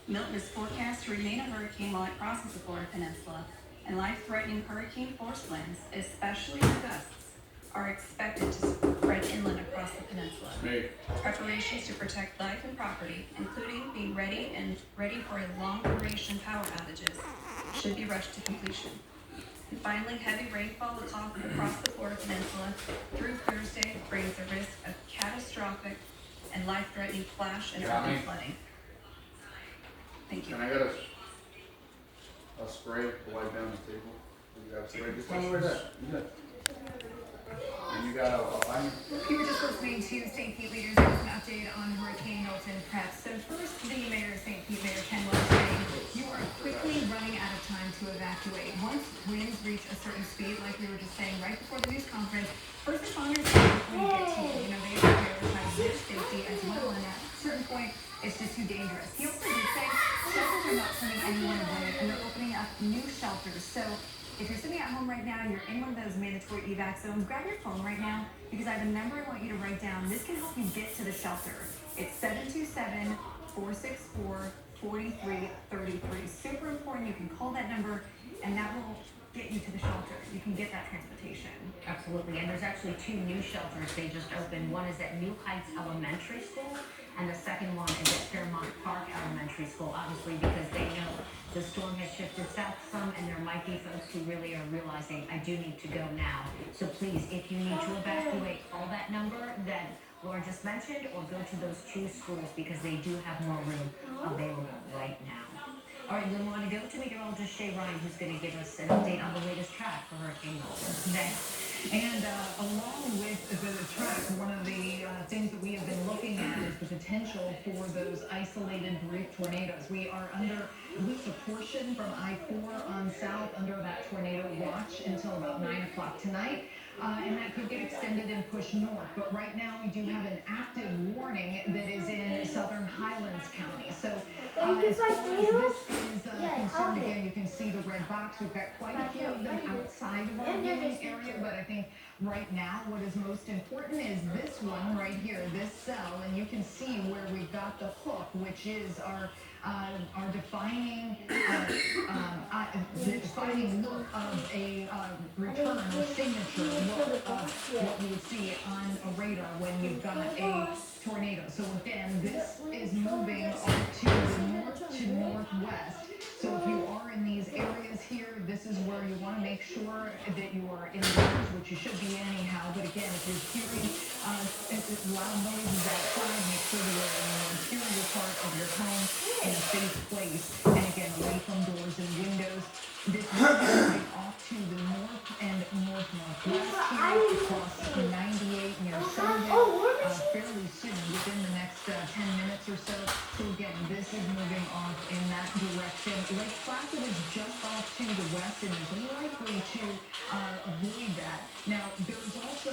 Milton is forecast to remain a hurricane while it crosses the Florida Peninsula, and life-threatening hurricane force winds, especially the gusts, are expected to spread inland across the peninsula. Preparations to protect life and property, including being ready for a long-duration power outages, should be rushed to completion. And finally, heavy rainfall across the Florida Peninsula through Thursday brings the risk of catastrophic and life-threatening flash and urban flooding. Thank you. Can I get a spray to wipe down the table? You got a spray? Just tell me where that. And you got a You were just listening to St. Pete leaders give us an update on Hurricane Milton prep. So first, the mayor of St. Pete, Mayor Ken Wells, saying you are quickly running out of time to evacuate. Once winds reach a certain speed, like we were just saying right before the news conference, first responders are going to get to you. You know, they prioritize their safety as well, and at a certain point, it's just too dangerous. He also did say shelters are not turning anyone away, and they're opening up new shelters. So if you're sitting at home right now and you're in one of those mandatory evac zones, grab your phone right now because I have a number I want you to write down. This can help you get to the shelter. It's 727-464-4333. Super important. You can call that number and that will get you to the shelter. You can get that transportation. Absolutely. And there's actually two new shelters they just opened. One is at New Heights Elementary School, and the second one is at Fairmont Park Elementary School, obviously because they know the storm has shifted south some, and there might be folks who really are realizing, I do need to go now. So please, if you need to evacuate, call that number that Laura just mentioned, or go to those two schools because they do have more room available right now. All right, we want to go to meteorologist Shay Ryan, who's going to give us an update on the latest track for Hurricane Milton today. And along with the track, one of the things that we have been looking at is the potential for those isolated brief tornadoes. We are under at least a portion from I-4 on south under that tornado watch until about 9 o'clock tonight. And that could get extended and pushed north. But right now we do have an active warning that is in southern Highlands County. So as far as this is concerned, again, you can see the red box. We've got quite a few of them outside of our viewing area, but I think right now what is most important is this one right here, this cell, and you can see where we've got the hook, which is our defining look of a return or signature look of what we would see on a radar when you've got a tornado. So again, this is moving off to the north to northwest. So if you are in these areas here, this is where you want to make sure that you are indoors, which you should be anyhow. But again, if you're hearing loud noises outside, make sure that you're in the interior part of your home in a safe place. And again, away from doors and windows. This is moving off to the north and north-northwest here across 98 near Sunday fairly soon, within the next 10 minutes or so. So again, this is moving off in that direction. Lake Placid is just off to the west and is likely to avoid that. Now, there's also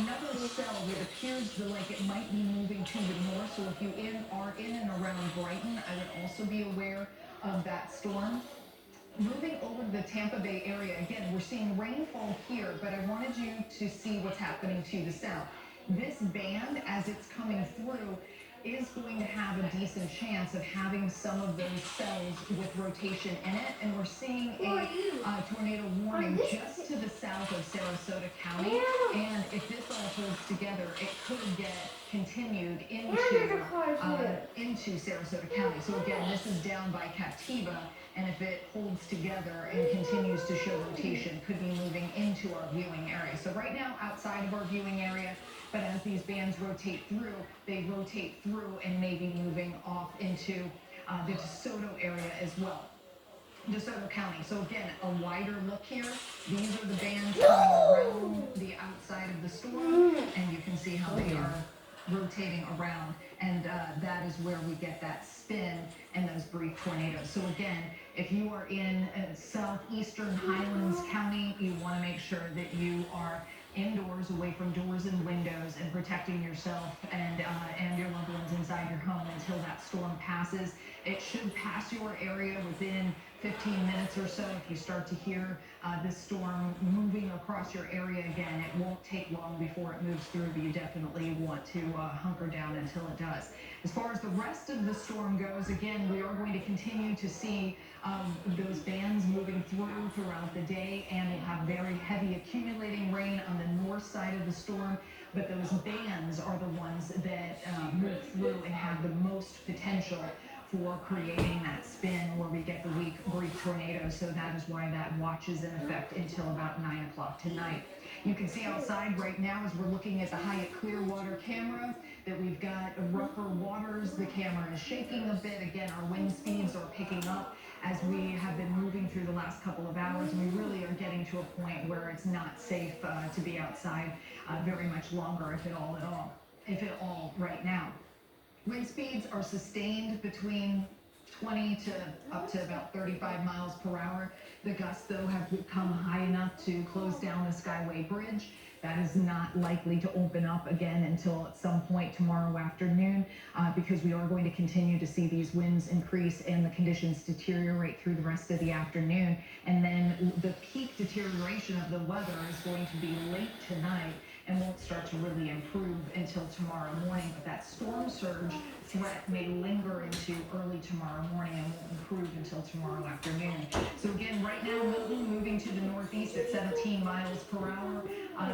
another cell that appears like it might be moving to the north. So if you are in and around Brighton, I would also be aware of that storm. Moving over to the Tampa Bay area, again, we're seeing rainfall here, but I wanted you to see what's happening to the south. This band, as it's coming through, is going to have a decent chance of having some of those cells with rotation in it, and we're seeing a tornado warning just to the south of Sarasota County, and if this all holds together, it could get continued into Sarasota County. So again, this is down by Captiva, and if it holds together and continues to show rotation, could be moving into our viewing area. So right now, outside of our viewing area, but as these bands rotate through, they rotate through and may be moving off into the DeSoto area as well. DeSoto County. So again, a wider look here. These are the bands coming around the outside of the storm, and you can see how they are rotating around, and that is where we get that spin and those brief tornadoes. So again, if you are in southeastern Highlands County, you want to make sure that you are indoors, away from doors and windows, and protecting yourself and your loved ones inside your home until that storm passes. It should pass your area within 15 minutes or so, if you start to hear this storm moving across your area again, it won't take long before it moves through, but you definitely want to hunker down until it does. As far as the rest of the storm goes, again, we are going to continue to see those bands moving throughout the day, and we'll have very heavy accumulating rain on the north side of the storm, but those bands are the ones that move through and have the most potential for creating that spin where we get the weak brief tornado. So that is why that watch is in effect until about 9 o'clock tonight. You can see outside right now as we're looking at the Hyatt Clearwater camera that we've got rougher waters. The camera is shaking a bit. Again, our wind speeds are picking up as we have been moving through the last couple of hours. We really are getting to a point where it's not safe to be outside very much longer, if at all right now. Wind speeds are sustained between 20 to up to about 35 miles per hour. The gusts, though, have become high enough to close down the Skyway Bridge. That is not likely to open up again until at some point tomorrow afternoon because we are going to continue to see these winds increase and the conditions deteriorate through the rest of the afternoon. And then the peak deterioration of the weather is going to be late tonight and won't start to really improve until tomorrow morning. But that storm surge threat may linger into early tomorrow morning and won't improve until tomorrow afternoon. So again, right now, Milton moving to the northeast at 17 miles per hour.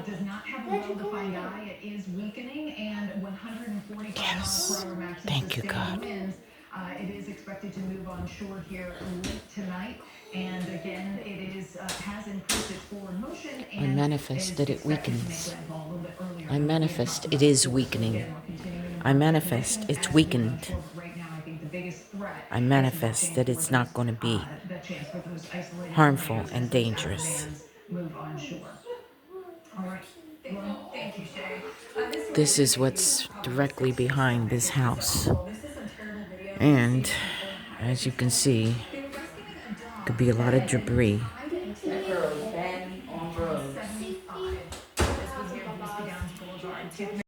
Does not have a well-defined eye. It is weakening, and 145 miles per hour maximum sustained winds. It is expected to move on shore here late tonight. And again, it is has increased its forward motion. And I manifest that it weakens. I manifest it is weakening. I manifest it's weakened. I manifest that it's not going to be harmful and dangerous. This is what's directly behind this house. And as you can see, could be a lot of debris.